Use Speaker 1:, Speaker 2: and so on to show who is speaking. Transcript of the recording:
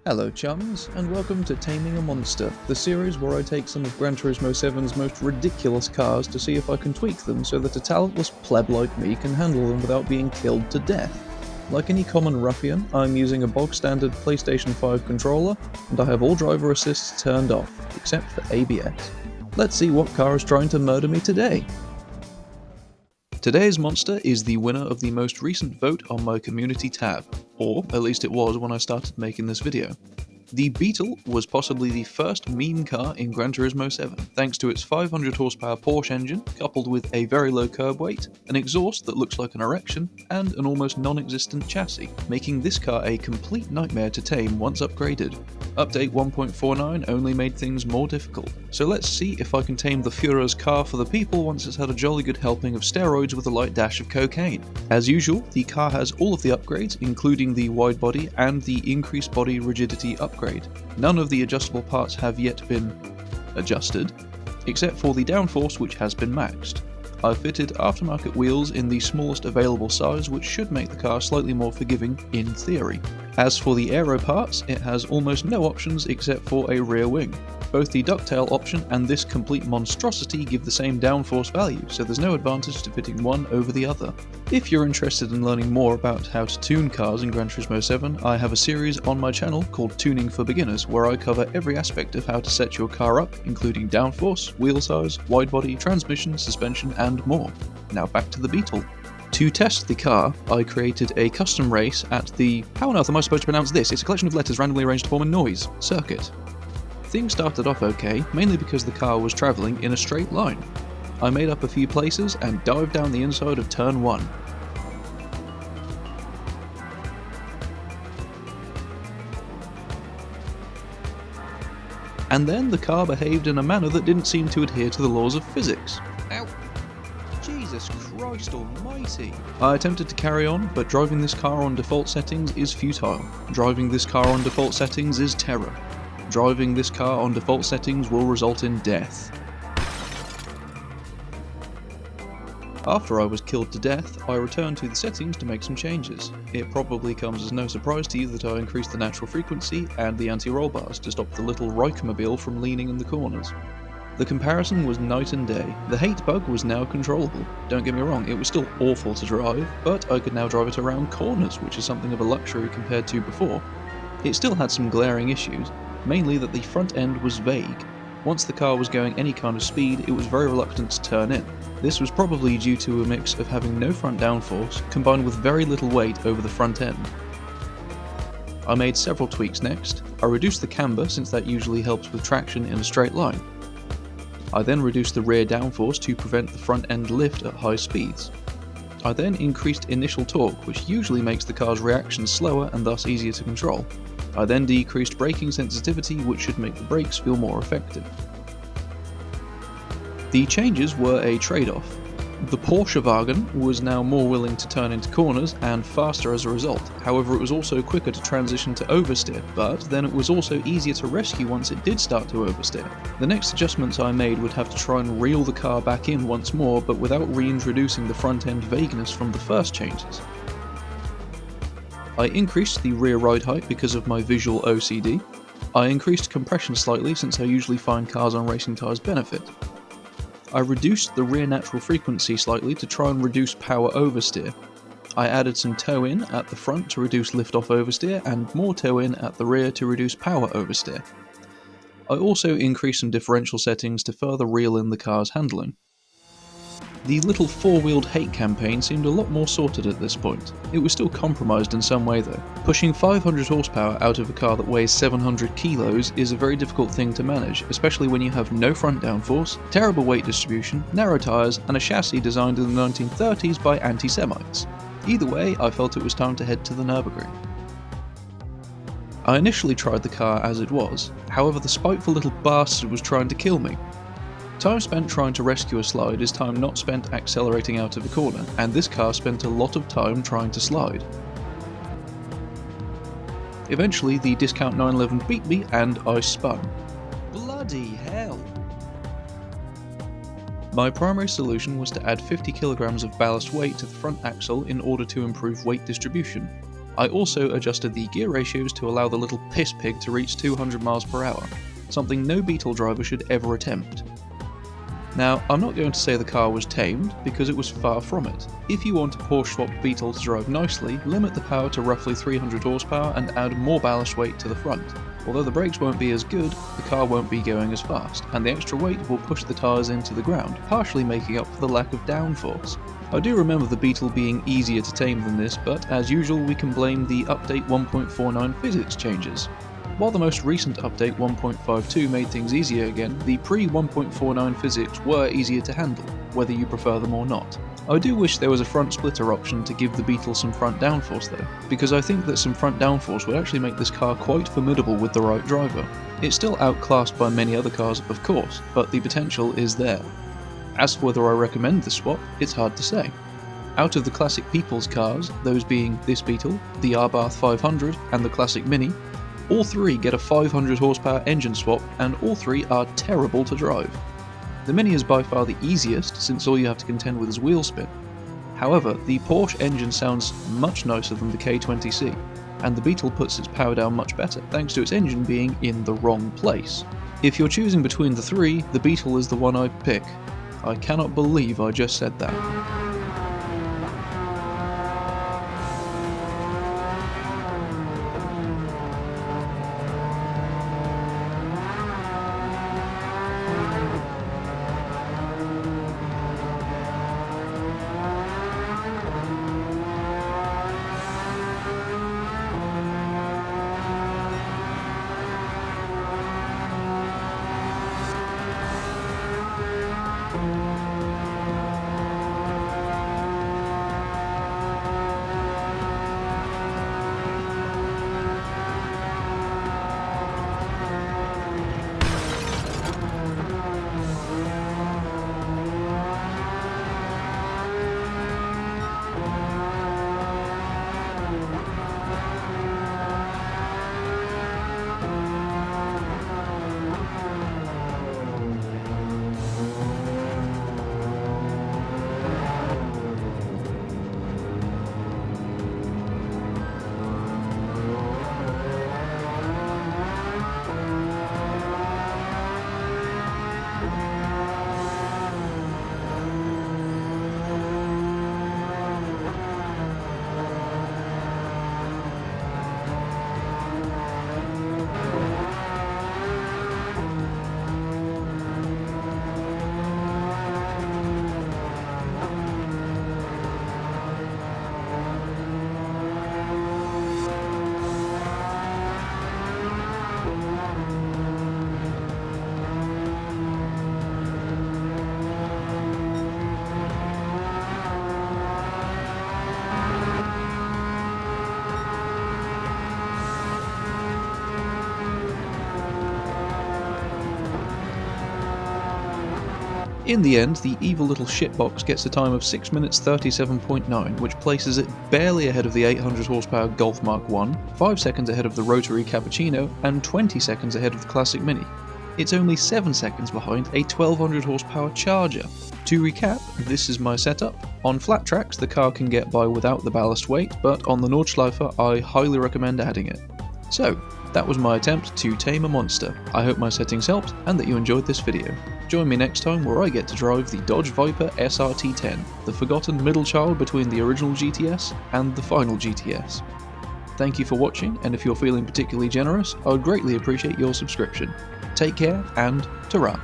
Speaker 1: Hello chums, and welcome to Taming a Monster, the series where I take some of Gran Turismo 7's most ridiculous cars to see if I can tweak them so that a talentless pleb like me can handle them without being killed to death. Like any common ruffian, I'm using a bog standard PlayStation 5 controller, and I have all driver assists turned off, except for ABS. Let's see what car is trying to murder me today. Today's monster is the winner of the most recent vote on my community tab, or at least it was when I started making this video. The Beetle was possibly the first meme car in Gran Turismo 7, thanks to its 500 horsepower Porsche engine, coupled with a very low curb weight, an exhaust that looks like an erection, and an almost non-existent chassis, making this car a complete nightmare to tame once upgraded. Update 1.49 only made things more difficult, so let's see if I can tame the Führer's car for the people once it's had a jolly good helping of steroids with a light dash of cocaine. As usual, the car has all of the upgrades, including the wide body and the increased body rigidity upgrade. None of the adjustable parts have yet been adjusted, except for the downforce, which has been maxed. I've fitted aftermarket wheels in the smallest available size, which should make the car slightly more forgiving in theory. As for the aero parts, it has almost no options except for a rear wing. Both the ducktail option and this complete monstrosity give the same downforce value, so there's no advantage to fitting one over the other. If you're interested in learning more about how to tune cars in Gran Turismo 7, I have a series on my channel called Tuning for Beginners, where I cover every aspect of how to set your car up, including downforce, wheel size, wide body, transmission, suspension, and more. Now back to the Beetle. To test the car, I created a custom race at the, how on earth am I supposed to pronounce this? It's a collection of letters randomly arranged to form a noise, circuit. Things started off okay, mainly because the car was travelling in a straight line. I made up a few places and dived down the inside of turn 1. And then the car behaved in a manner that didn't seem to adhere to the laws of physics. Ow! Jesus Christ almighty! I attempted to carry on, but driving this car on default settings is futile. Driving this car on default settings is terror. Driving this car on default settings will result in death. After I was killed to death, I returned to the settings to make some changes. It probably comes as no surprise to you that I increased the natural frequency and the anti-roll bars to stop the little Reichmobile from leaning in the corners. The comparison was night and day. The hate bug was now controllable. Don't get me wrong, it was still awful to drive, but I could now drive it around corners, which is something of a luxury compared to before. It still had some glaring issues, mainly that the front end was vague. Once the car was going any kind of speed, it was very reluctant to turn in. This was probably due to a mix of having no front downforce, combined with very little weight over the front end. I made several tweaks next. I reduced the camber, since that usually helps with traction in a straight line. I then reduced the rear downforce to prevent the front end lift at high speeds. I then increased initial torque, which usually makes the car's reaction slower and thus easier to control. I then decreased braking sensitivity, which should make the brakes feel more effective. The changes were a trade-off. The Porsche-Wagen was now more willing to turn into corners and faster as a result. However, it was also quicker to transition to oversteer, but then it was also easier to rescue once it did start to oversteer. The next adjustments I made would have to try and reel the car back in once more, but without reintroducing the front-end vagueness from the first changes. I increased the rear ride height because of my visual OCD. I increased compression slightly since I usually find cars on racing tyres benefit. I reduced the rear natural frequency slightly to try and reduce power oversteer. I added some toe in at the front to reduce lift-off oversteer and more toe in at the rear to reduce power oversteer. I also increased some differential settings to further reel in the car's handling. The little four-wheeled hate campaign seemed a lot more sorted at this point. It was still compromised in some way though. Pushing 500 horsepower out of a car that weighs 700 kilos is a very difficult thing to manage, especially when you have no front downforce, terrible weight distribution, narrow tyres, and a chassis designed in the 1930s by anti-Semites. Either way, I felt it was time to head to the Nurburgring. I initially tried the car as it was, however the spiteful little bastard was trying to kill me. Time spent trying to rescue a slide is time not spent accelerating out of a corner, and this car spent a lot of time trying to slide. Eventually the discount 911 beat me and I spun. Bloody hell! My primary solution was to add 50 kilograms of ballast weight to the front axle in order to improve weight distribution. I also adjusted the gear ratios to allow the little piss pig to reach 200 miles per hour, something no Beetle driver should ever attempt. Now, I'm not going to say the car was tamed, because it was far from it. If you want a Porsche-Swapped Beetle to drive nicely, limit the power to roughly 300 horsepower and add more ballast weight to the front. Although the brakes won't be as good, the car won't be going as fast, and the extra weight will push the tyres into the ground, partially making up for the lack of downforce. I do remember the Beetle being easier to tame than this, but as usual we can blame the update 1.49 physics changes. While the most recent update 1.52 made things easier again, the pre-1.49 physics were easier to handle, whether you prefer them or not. I do wish there was a front splitter option to give the Beetle some front downforce though, because I think that some front downforce would actually make this car quite formidable with the right driver. It's still outclassed by many other cars of course, but the potential is there. As for whether I recommend this swap, it's hard to say. Out of the classic people's cars, those being this Beetle, the Abarth 500 and the classic Mini, all three get a 500 horsepower engine swap and all three are terrible to drive. The Mini is by far the easiest since all you have to contend with is wheel spin. However, the Porsche engine sounds much nicer than the K20C, and the Beetle puts its power down much better thanks to its engine being in the wrong place. If you're choosing between the three, the Beetle is the one I'd pick. I cannot believe I just said that. In the end, the evil little shitbox gets a time of 6 minutes 37.9, which places it barely ahead of the 800 horsepower Golf Mark 1, 5 seconds ahead of the rotary Cappuccino, and 20 seconds ahead of the classic Mini. It's only 7 seconds behind a 1200 horsepower Charger. To recap, this is my setup. On flat tracks the car can get by without the ballast weight, but on the Nordschleife I highly recommend adding it. So, that was my attempt to tame a monster. I hope my settings helped and that you enjoyed this video. Join me next time where I get to drive the Dodge Viper SRT10, the forgotten middle child between the original GTS and the final GTS. Thank you for watching, and if you're feeling particularly generous, I would greatly appreciate your subscription. Take care and ta-ra!